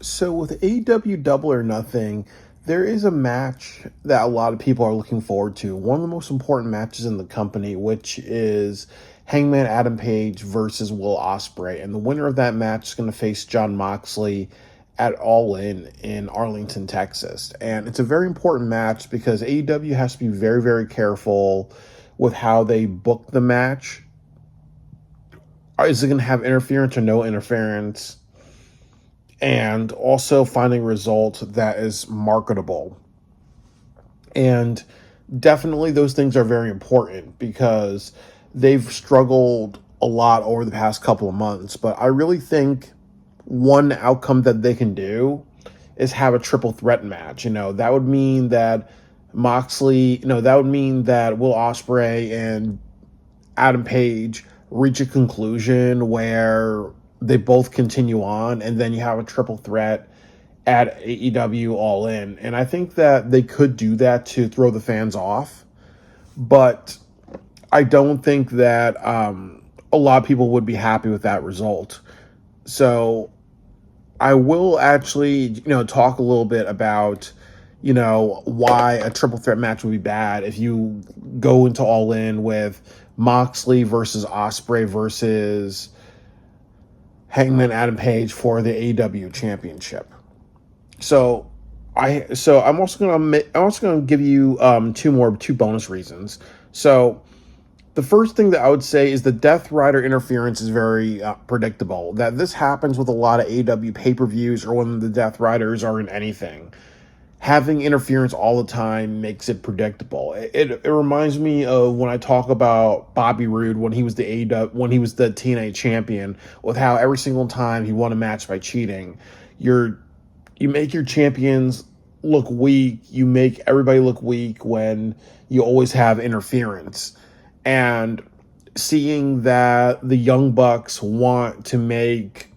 So with AEW Double or Nothing, there is a match that a lot of people are looking forward to. One of the most important matches in the company, which is Hangman Adam Page versus Will Ospreay, and the winner of that match is going to face John Moxley at All in Arlington, Texas. And it's a very important match because AEW has to be very, very careful with how they book the match. Is it going to have interference or no interference? And also finding a result that is marketable. And definitely those things are very important because they've struggled a lot over the past couple of months. But I really think one outcome that they can do is have a triple threat match. That would mean that that would mean that Will Ospreay and Adam Page reach a conclusion where they both continue on, and then you have a triple threat at AEW All In. And I think that they could do that to throw the fans off, but I don't think that a lot of people would be happy with that result. So I will actually, talk a little bit about, why a triple threat match would be bad if you go into All In with Moxley versus Ospreay versus Hangman Adam Page for the AEW Championship. So I'm also gonna give you two bonus reasons. So the first thing that I would say is the Death Rider interference is very predictable. That this happens with a lot of AEW pay-per-views or when the Death Riders are in anything. Having interference all the time makes it predictable. It reminds me of when I talk about Bobby Roode when he was the TNA champion, with how every single time he won a match by cheating. You make your champions look weak. You make everybody look weak when you always have interference. And seeing that the Young Bucks want to make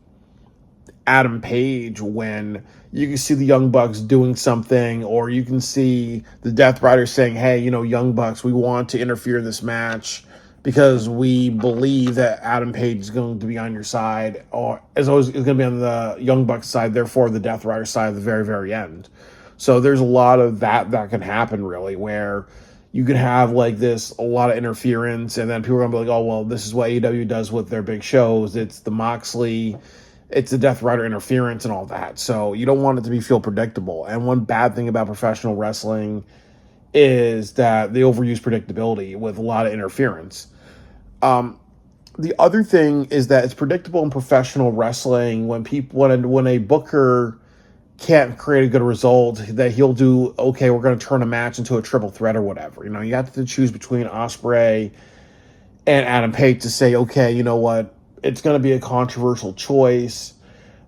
Adam Page win, you can see the Young Bucks doing something, or you can see the Death Riders saying, hey, Young Bucks, we want to interfere in this match because we believe that Adam Page is going to be on your side, or is always going to be on the Young Bucks side, therefore the Death Rider side at the very, very end. So there's a lot of that can happen, really, where you could have a lot of interference, and then people are going to be like, oh, well, this is what AEW does with their big shows. It's the Death Rider interference and all that. So you don't want it to feel predictable. And one bad thing about professional wrestling is that they overuse predictability with a lot of interference. The other thing is that it's predictable in professional wrestling when a booker can't create a good result, that he'll do, okay, we're going to turn a match into a triple threat or whatever. You have to choose between Ospreay and Adam Page to say, okay, you know what, it's going to be a controversial choice.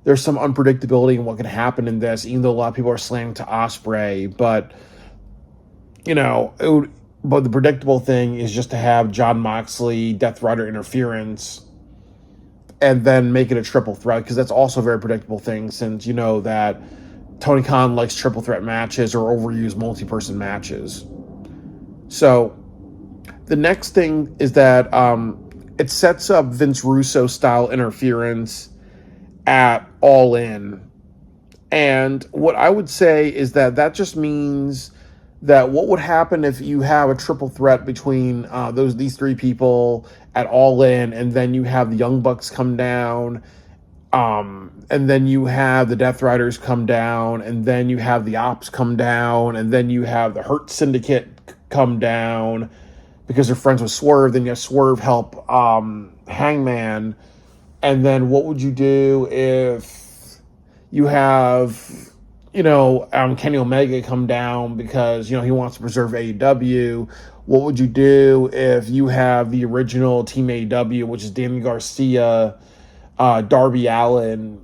There's some unpredictability in what can happen in this, even though a lot of people are slanting to Ospreay. But, but the predictable thing is just to have John Moxley, Death Rider interference, and then make it a triple threat, because that's also a very predictable thing, since you know that Tony Khan likes triple threat matches or overused multi-person matches. So the next thing is that it sets up Vince Russo style interference at All In. And what I would say is that just means that what would happen if you have a triple threat between these three people at All In, and then you have the Young Bucks come down, and then you have the Death Riders come down, and then you have the Ops come down, and then you have the Hurt Syndicate come down because they're friends with Swerve. Then you have Swerve help Hangman. And then what would you do if you have, Kenny Omega come down because, he wants to preserve AEW? What would you do if you have the original Team AEW, which is Danny Garcia, Darby Allin,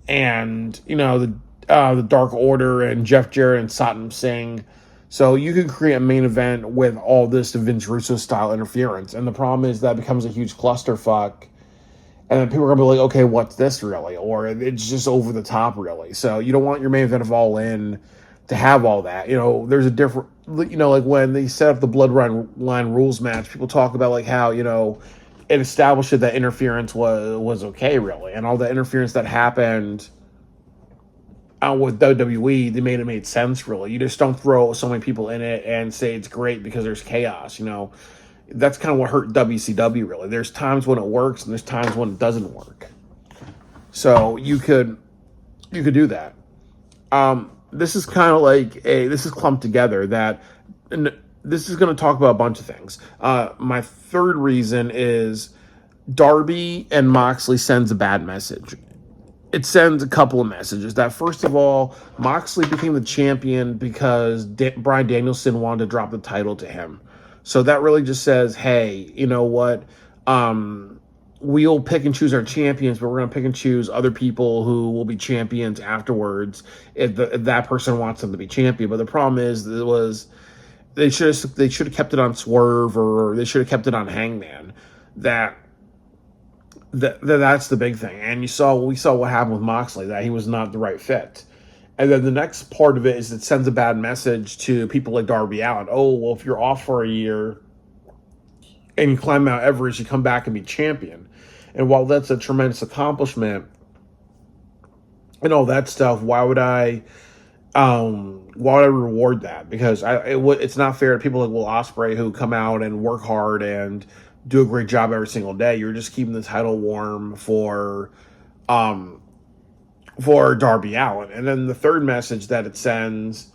and, the Dark Order, and Jeff Jarrett and Satnam Singh? So you can create a main event with all this Vince Russo style interference. And the problem is that becomes a huge clusterfuck. And then people are going to be like, okay, what's this really? Or it's just over the top, really. So you don't want your main event of All In to have all that. There's a different, like when they set up the Bloodline Rules match, people talk about how, it established that interference was okay, really. And all the interference that happened with WWE, they made sense, really. You just don't throw so many people in it and say it's great because there's chaos, That's kind of what hurt WCW, really. There's times when it works and there's times when it doesn't work. So you could do that. This is kind of like this is clumped together that, and this is going to talk about a bunch of things. My third reason is Darby and Moxley sends a bad message. It sends a couple of messages. That first of all, Moxley became the champion because Bryan Danielson wanted to drop the title to him. So that really just says, hey, you know what? We'll pick and choose our champions, but we're going to pick and choose other people who will be champions afterwards if that person wants them to be champion. But the problem is, they should have kept it on Swerve, or they should have kept it on Hangman. That's the big thing. And we saw what happened with Moxley, that he was not the right fit. And then the next part of it is it sends a bad message to people like Darby Allin. Oh, well, if you're off for a year and you climb Mount Everest, you come back and be champion. And while that's a tremendous accomplishment and all that stuff, why would I reward that? Because it's not fair to people like Will Ospreay, who come out and work hard and do a great job every single day. You're just keeping the title warm for Darby Allin. And then the third message that it sends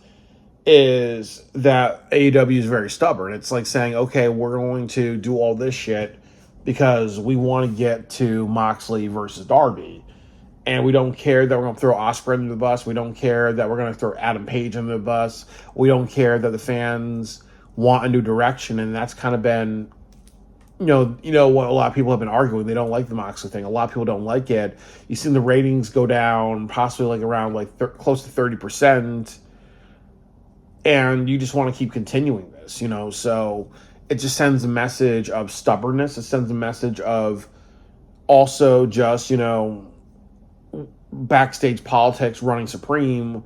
is that AEW is very stubborn. It's like saying, okay, we're going to do all this shit because we want to get to Moxley versus Darby. And we don't care that we're going to throw Ospreay under the bus. We don't care that we're going to throw Adam Page under the bus. We don't care that the fans want a new direction. And that's kind of been, what a lot of people have been arguing. They don't like the Moxley thing. A lot of people don't like it. You've seen the ratings go down, possibly like around close to 30%. And you just want to keep continuing this, So it just sends a message of stubbornness. It sends a message of also just, backstage politics running supreme.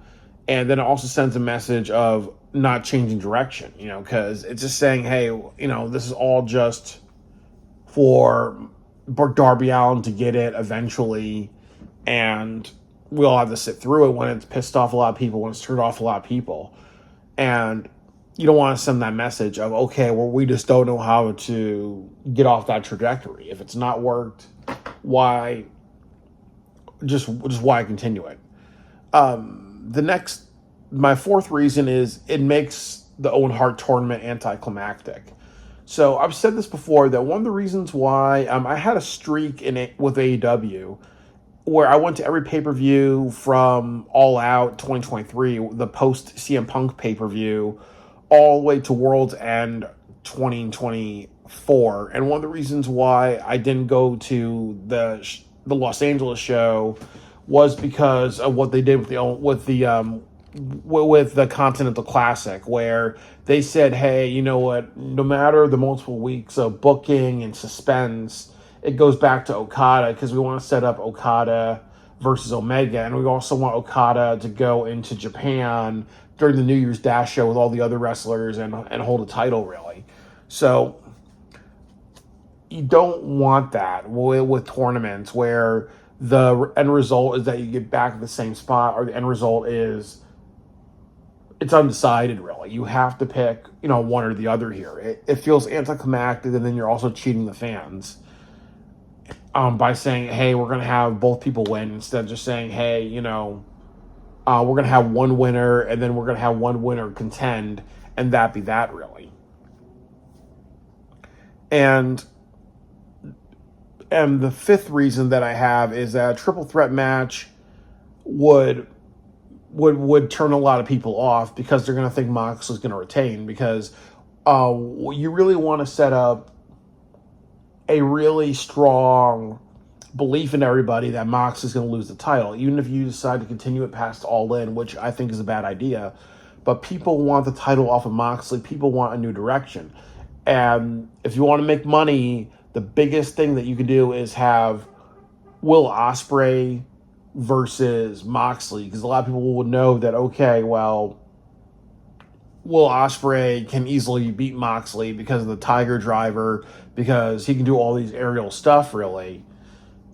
And then it also sends a message of not changing direction, because it's just saying, hey, this is all just for Darby Allin to get it eventually. And we all have to sit through it when it's pissed off a lot of people, when it's turned off a lot of people. And you don't want to send that message of, okay, well, we just don't know how to get off that trajectory. If it's not worked, why why continue it? My fourth reason is it makes the Owen Hart tournament anticlimactic. So I've said this before, that one of the reasons why I had a streak with AEW where I went to every pay-per-view from All Out 2023, the post CM Punk pay-per-view, all the way to World's End 2024. And one of the reasons why I didn't go to the Los Angeles show was because of what they did with the Continental Classic, where they said, hey, you know what, no matter the multiple weeks of booking and suspense, it goes back to Okada, because we want to set up Okada versus Omega, and we also want Okada to go into Japan during the New Year's Dash show with all the other wrestlers and hold a title, really. So you don't want that with tournaments where the end result is that you get back at the same spot, or the end result is it's undecided, really. You have to pick, one or the other here. It feels anticlimactic, and then you're also cheating the fans by saying, hey, we're going to have both people win, instead of just saying, hey, we're going to have one winner, and then we're going to have one winner contend, and that be that, really. And the fifth reason that I have is that a triple threat match would turn a lot of people off, because they're going to think Moxley's going to retain, because you really want to set up a really strong belief in everybody that Moxley's going to lose the title, even if you decide to continue it past All In, which I think is a bad idea. But people want the title off of Moxley. People want a new direction. And if you want to make money, the biggest thing that you can do is have Will Ospreay versus Moxley, because a lot of people would know that, okay, well, Will Ospreay can easily beat Moxley because of the Tiger Driver, because he can do all these aerial stuff, really.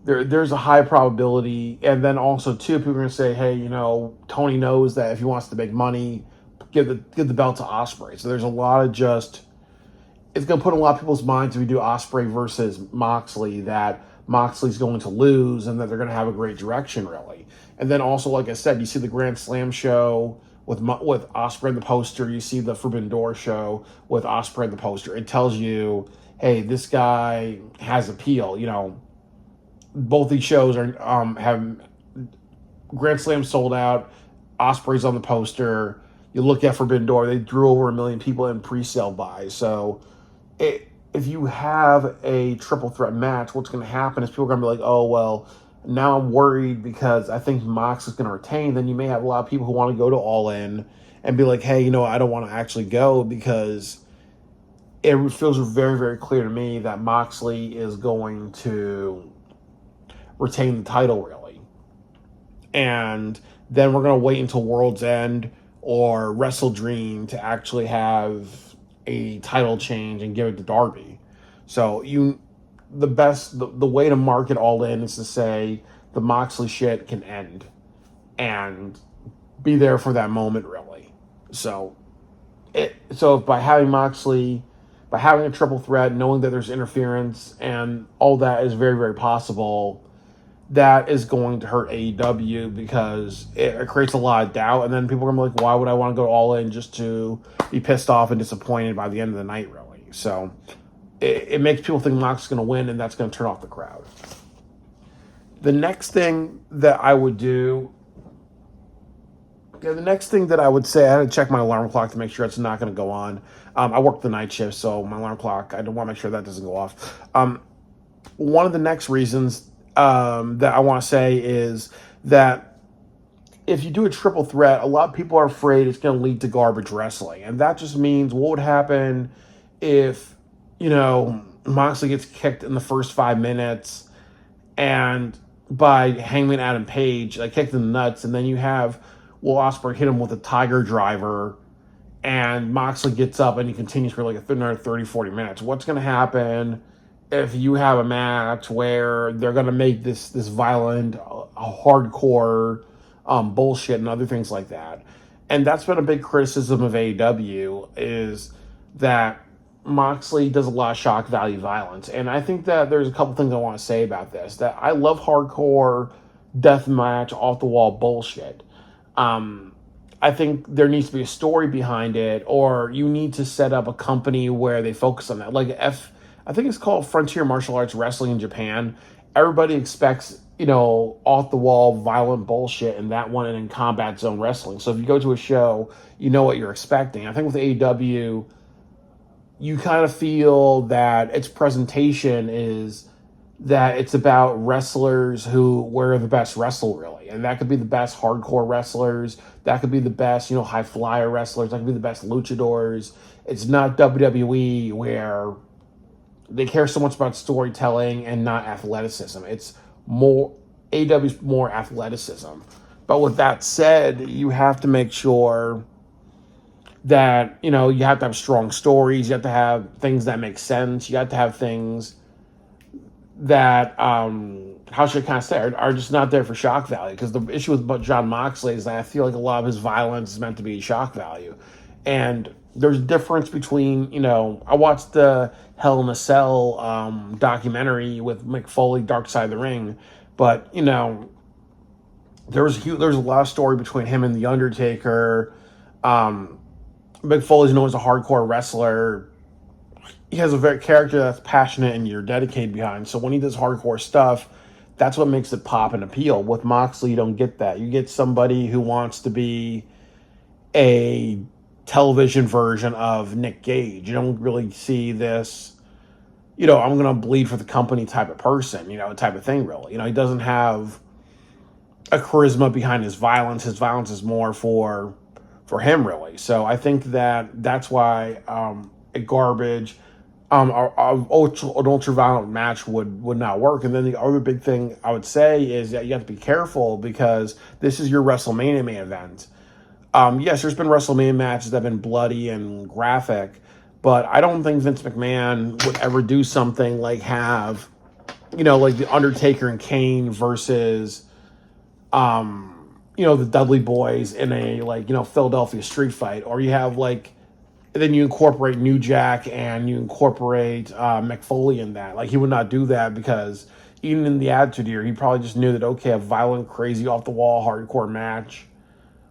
there's a high probability, and then also too, people are gonna say, hey, Tony knows that if he wants to make money, give the belt to Ospreay. So there's a lot of just it's gonna put in a lot of people's minds if we do Ospreay versus Moxley that Moxley's going to lose and that they're gonna have a great direction really. And then also, like I said, you see the Grand Slam show with Ospreay in the poster. You see the Forbidden Door show with Ospreay in the poster. It tells you, hey, this guy has appeal. Both these shows are have Grand Slam sold out. Ospreay's on the poster. You look at Forbidden Door; they drew over 1 million people in pre-sale buys. So, if you have a triple threat match, what's going to happen is people are going to be like, "Oh well, now I'm worried because I think Mox is going to retain." Then you may have a lot of people who want to go to All In and be like, "Hey, I don't want to actually go because it feels very, very clear to me that Moxley is going to retain the title, really." And then we're going to wait until World's End or Wrestle Dream to actually have a title change and give it to Darby. So the way to market All In is to say the Moxley shit can end and be there for that moment, really. So by having Moxley, by having a triple threat, knowing that there's interference and all that is very, very possible, that is going to hurt AEW because it creates a lot of doubt. And then people are going to be like, why would I want to go All In just to be pissed off and disappointed by the end of the night, really? So it makes people think Mox is going to win, and that's going to turn off the crowd. The next thing that I would do, the next thing that I would say, I had to check my alarm clock to make sure it's not going to go on. I work the night shift, so my alarm clock, I don't want to make sure that doesn't go off. One of the next reasons that I want to say is that if you do a triple threat, a lot of people are afraid it's going to lead to garbage wrestling. And that just means what would happen if, Moxley gets kicked in the first 5 minutes and by Hangman Adam Page, like kicked in the nuts, and then you have Will Ospreay hit him with a Tiger Driver and Moxley gets up and he continues for like another 30, 40 minutes. What's going to happen if you have a match where they're going to make this violent, hardcore bullshit and other things like that? And that's been a big criticism of AEW is that Moxley does a lot of shock value violence. And I think that there's a couple things I want to say about this. That I love hardcore, deathmatch, off-the-wall bullshit. I think there needs to be a story behind it, or you need to set up a company where they focus on that. Like I think it's called Frontier Martial Arts Wrestling in Japan. Everybody expects, off-the-wall violent bullshit in that one and in Combat Zone Wrestling. So if you go to a show, you know what you're expecting. I think with AEW, you kind of feel that its presentation is that it's about wrestlers where the best wrestle, really. And that could be the best hardcore wrestlers. That could be the best, high flyer wrestlers. That could be the best luchadors. It's not WWE where they care so much about storytelling and not athleticism. It's more, AEW's more athleticism. But with that said, you have to make sure that, you have to have strong stories. You have to have things that make sense. You have to have things that, how should I kind of say, are just not there for shock value. Because the issue with John Moxley is that I feel like a lot of his violence is meant to be shock value. And there's a difference between, I watched the Hell in a Cell documentary with Mick Foley, Dark Side of the Ring, but, there's a lot of story between him and The Undertaker. Mick Foley's known as a hardcore wrestler. He has a very character that's passionate and you're dedicated behind. So when he does hardcore stuff, that's what makes it pop and appeal. With Moxley, you don't get that. You get somebody who wants to be a television version of Nick Gage. You don't really see this, I'm going to bleed for the company type of person, type of thing, really. He doesn't have a charisma behind his violence. His violence is more for him, really. So I think that's why a garbage, an ultra-violent match would not work. And then the other big thing I would say is that you have to be careful because this is your WrestleMania main event. Yes, there's been WrestleMania matches that have been bloody and graphic, but I don't think Vince McMahon would ever do something like have like the Undertaker and Kane versus, the Dudley Boys in a Philadelphia street fight, or you have then you incorporate New Jack and you incorporate Mick Foley in that. He would not do that because even in the Attitude Era, he probably just knew that, okay, a violent, crazy, off the wall, hardcore match,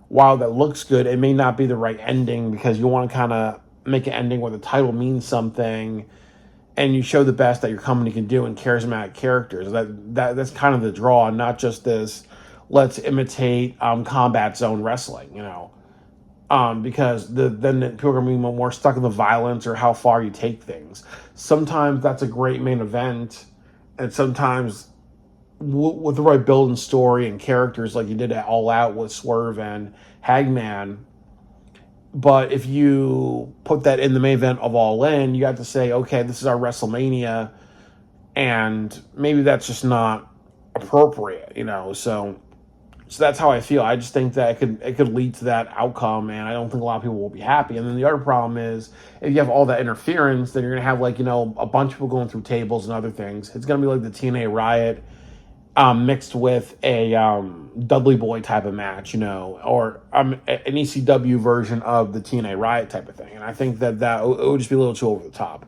while that looks good, it may not be the right ending because you want to kind of make an ending where the title means something and you show the best that your company can do in charismatic characters. That's kind of the draw, not just this, let's imitate Combat Zone wrestling, because then people are going to be more stuck in the violence or how far you take things. Sometimes that's a great main event, and sometimes with the right build and story and characters, like you did at All Out with Swerve and Hangman. But if you put that in the main event of All In, you have to say, okay, this is our WrestleMania, and maybe that's just not appropriate, So that's how I feel. I just think that it could lead to that outcome, and I don't think a lot of people will be happy. And then the other problem is, if you have all that interference, then you're going to have a bunch of people going through tables and other things. It's going to be like the TNA Riot mixed with a Dudley Boy type of match, or an ECW version of the TNA Riot type of thing. And I think that it would just be a little too over the top.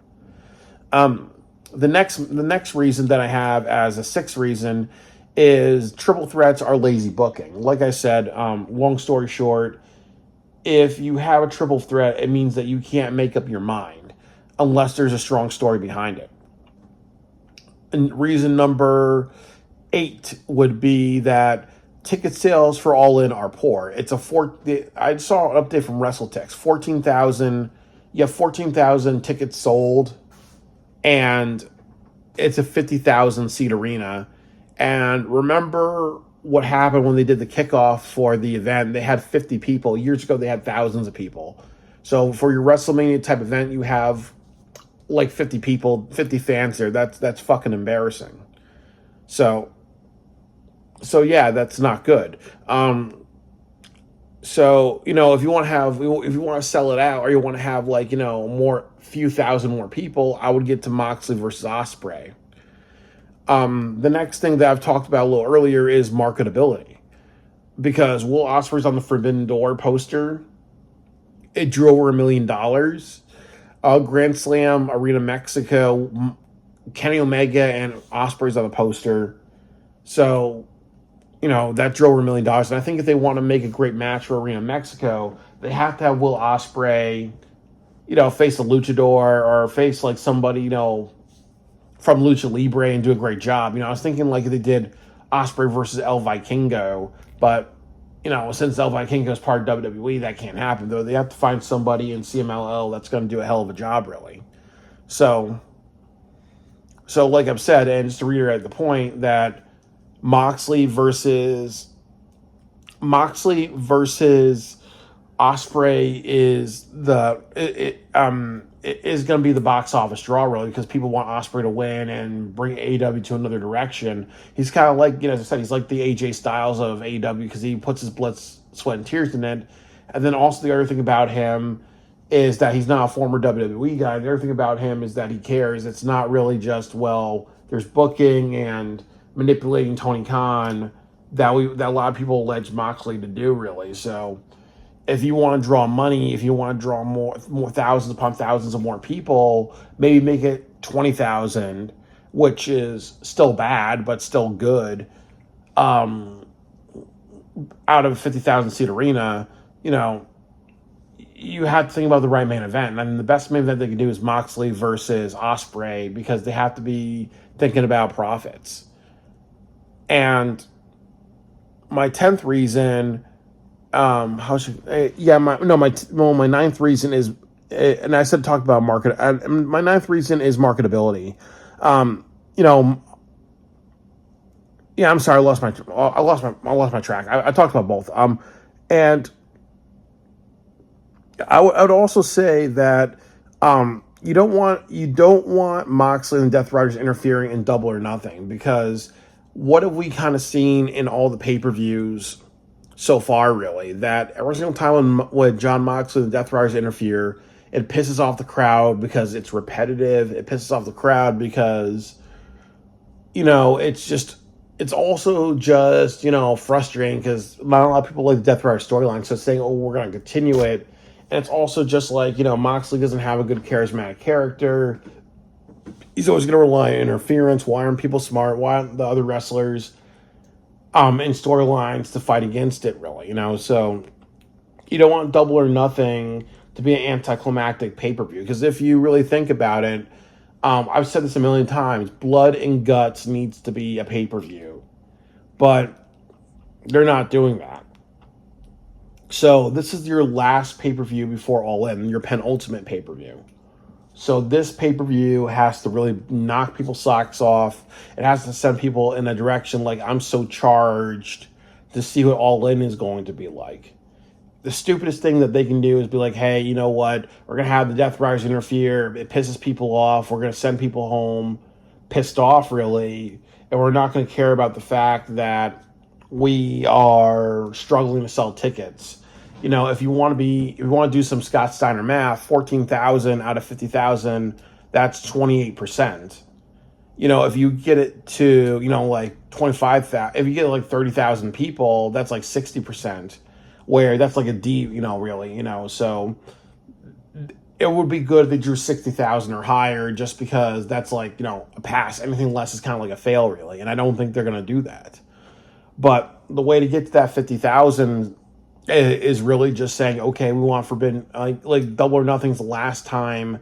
The next reason that I have as a sixth reason is triple threats are lazy booking. Like I said, long story short, if you have a triple threat, it means that you can't make up your mind unless there's a strong story behind it. And reason number 8 would be that ticket sales for All In are poor. I saw an update from WrestleTix. 14,000. You have 14,000 tickets sold, and it's a 50,000 seat arena. And remember what happened when they did the kickoff for the event? They had 50 people. Years ago, they had thousands of people. So for your WrestleMania type event, you have 50 people, 50 fans there. That's fucking embarrassing. So yeah, that's not good. So if you want to sell it out, or you want to have few thousand more people, I would get to Moxley versus Ospreay. The next thing that I've talked about a little earlier is marketability, because Will Ospreay's on the Forbidden Door poster. It drew over $1 million. Grand Slam Arena Mexico, Kenny Omega and Ospreay's on the poster. So, that drove $1 million. And I think if they want to make a great match for Arena Mexico, they have to have Will Ospreay, face a luchador or face somebody, from Lucha Libre and do a great job. I was thinking if they did Ospreay versus El Vikingo, but, since El Vikingo is part of WWE, that can't happen. Though they have to find somebody in CMLL that's going to do a hell of a job, really. So like I've said, and just to reiterate the point, that Moxley versus Ospreay is is going to be the box office draw, really, because people want Ospreay to win and bring AEW to another direction. He's kind of as I said, he's like the AJ Styles of AEW because he puts his blood, sweat, and tears in it. And then also the other thing about him is that he's not a former WWE guy. The other thing about him is that he cares. It's not really just, there's booking and manipulating Tony Khan that a lot of people allege Moxley to do, really. So if you want to draw money, if you want to draw more thousands upon thousands of more people, maybe make it 20,000, which is still bad but still good. Out of a 50,000 seat arena, you have to think about the right main event. And the best main event they can do is Moxley versus Ospreay, because they have to be thinking about profits. And my 10th reason, my ninth reason is, and I said talk about market. My ninth reason is marketability. I'm sorry, I lost my track. I talked about both. And I would also say that you don't want Moxley and Death Riders interfering in Double or Nothing, because what have we kind of seen in all the pay-per-views so far, really? That every single time when John Moxley and Death Riders interfere, it pisses off the crowd because it's repetitive. It pisses off the crowd because it's also just, frustrating because not a lot of people like the Death Rider storyline. So saying, oh, we're going to continue it. And it's also just like, Moxley doesn't have a good charismatic character. He's always going to rely on interference. Why aren't people smart? Why aren't the other wrestlers in storylines to fight against it, really? So you don't want Double or Nothing to be an anticlimactic pay-per-view. Because if you really think about it, I've said this a million times, Blood and Guts needs to be a pay-per-view. But they're not doing that. So this is your last pay-per-view before All In, your penultimate pay-per-view. So this pay-per-view has to really knock people's socks off. It has to send people in a direction like, I'm so charged to see what All In is going to be like. The stupidest thing that they can do is be like, hey, you know what? We're going to have the Death Riders interfere. It pisses people off. We're going to send people home pissed off, really. And we're not going to care about the fact that we are struggling to sell tickets. If you want to do some Scott Steiner math, 14,000 out of 50,000, that's 28%. If you get it to, like 25,000, if you get like 30,000 people, that's like 60%, where that's like a D, really, so it would be good if they drew 60,000 or higher, just because that's like, a pass. Anything less is kind of like a fail, really. And I don't think they're going to do that. But the way to get to that 50,000 is really just saying, okay, we want Forbidden, like Double or Nothing's the last time,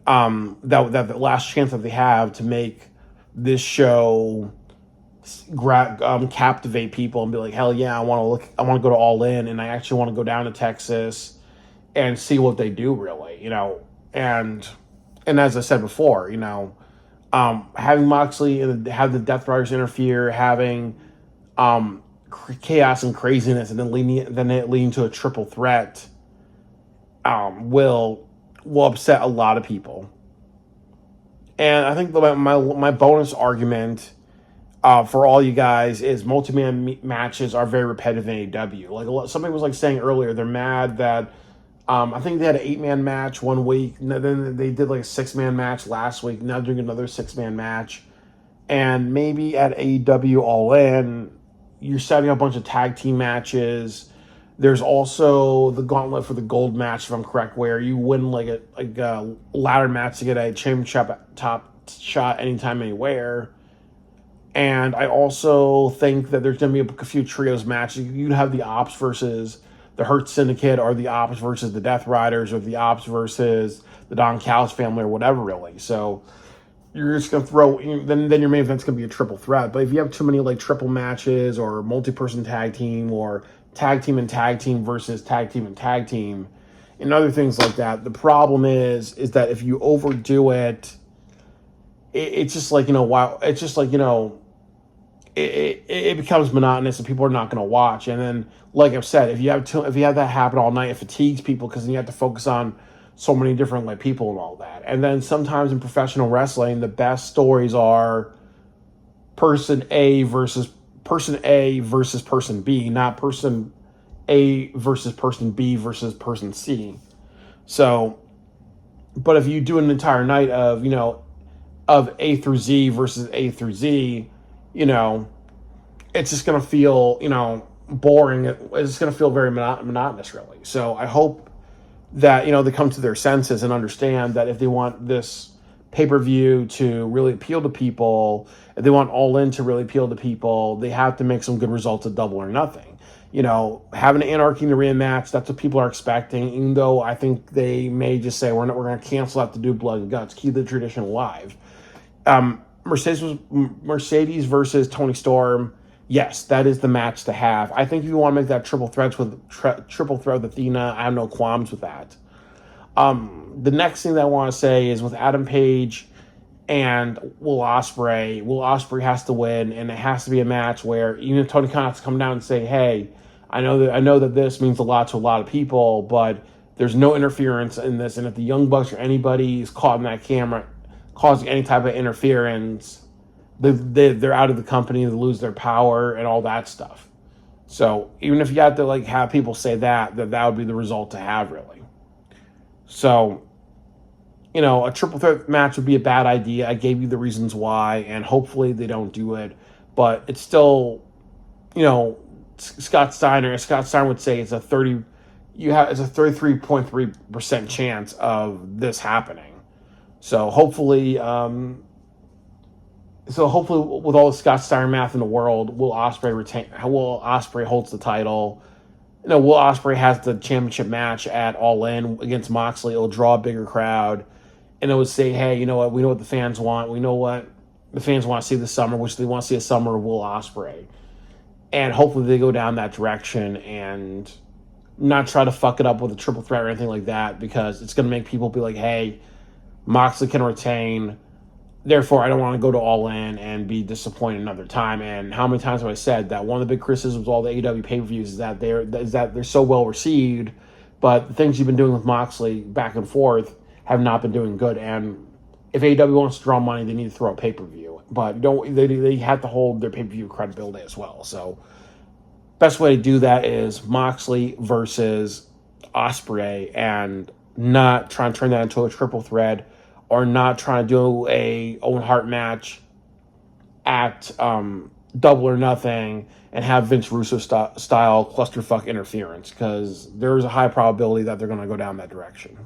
that the last chance that they have to make this show captivate people and be like, hell yeah, I want to go to All In, and I actually want to go down to Texas and see what they do, really, and as I said before, having Moxley and have the Death Riders interfere, having chaos and craziness, and then leading to a triple threat, will upset a lot of people. And I think my bonus argument for all you guys is multi-man matches are very repetitive in AEW. Like somebody was like saying earlier, they're mad that I think they had an 8-man match one week, and then they did like a 6-man match last week. Now doing another 6-man match, and maybe at AEW All In, you're setting up a bunch of tag team matches. There's also the gauntlet for the gold match, if I'm correct, where you win like a ladder match to get a championship top shot anytime, anywhere. And I also think that there's going to be a few trios matches. You'd have the Ops versus the Hurt Syndicate, or the Ops versus the Death Riders, or the Ops versus the Don Callis family, or whatever, really. So you're just going to throw, then your main event's going to be a triple threat. But if you have too many like triple matches, or multi-person tag team, or tag team and tag team versus tag team and tag team, and other things like that, the problem is that if you overdo it, it's just like, wow, it's just like, it becomes monotonous and people are not going to watch. And then, like I've said, if you have that happen all night, it fatigues people, because then you have to focus on so many different people and all that. And then sometimes in professional wrestling, the best stories are person A versus person B, not person A versus person B versus person C. So, but if you do an entire night of, of A through Z versus A through Z, it's just going to feel, boring. It's just going to feel very monotonous, really. So I hope that, they come to their senses and understand that if they want this pay-per-view to really appeal to people, if they want All In to really appeal to people, they have to make some good results at Double or Nothing. Having an Anarchy in the rematch, that's what people are expecting, even though I think they may just say, we're going to cancel out to do Blood and Guts, keep the tradition alive. Mercedes versus Toni Storm, yes, that is the match to have. I think if you want to make that triple threat with Athena, I have no qualms with that. The next thing that I want to say is with Adam Page and Will Ospreay has to win, and it has to be a match where even if Tony Khan has to come down and say, hey, I know that this means a lot to a lot of people, but there's no interference in this, and if the Young Bucks or anybody is caught in that camera causing any type of interference, they're out of the company, they lose their power and all that stuff. So even if you have to have people say that would be the result to have, really. So, a triple threat match would be a bad idea. I gave you the reasons why, and hopefully they don't do it. But it's still, Scott Steiner would say it's a 33.3% chance of this happening. So hopefully, with all the Scott Steiner math in the world, Will Ospreay holds the title. Will Ospreay has the championship match at All In against Moxley. It'll draw a bigger crowd, and it would say, hey, you know what? We know what the fans want. We know what the fans want to see this summer, which they want to see a summer of Will Ospreay. And hopefully they go down that direction and not try to fuck it up with a triple threat or anything like that, because it's going to make people be like, hey, Moxley can retain. Therefore, I don't want to go to All In and be disappointed another time. And how many times have I said that one of the big criticisms of all the AEW pay-per-views is that they're so well received, but the things you've been doing with Moxley back and forth have not been doing good. And if AEW wants to draw money, they need to throw a pay-per-view. But they have to hold their pay-per-view credibility as well. So best way to do that is Moxley versus Ospreay, and not try and turn that into a triple threat, or not trying to do a Owen Hart match at Double or Nothing and have Vince Russo style clusterfuck interference, because there's a high probability that they're going to go down that direction.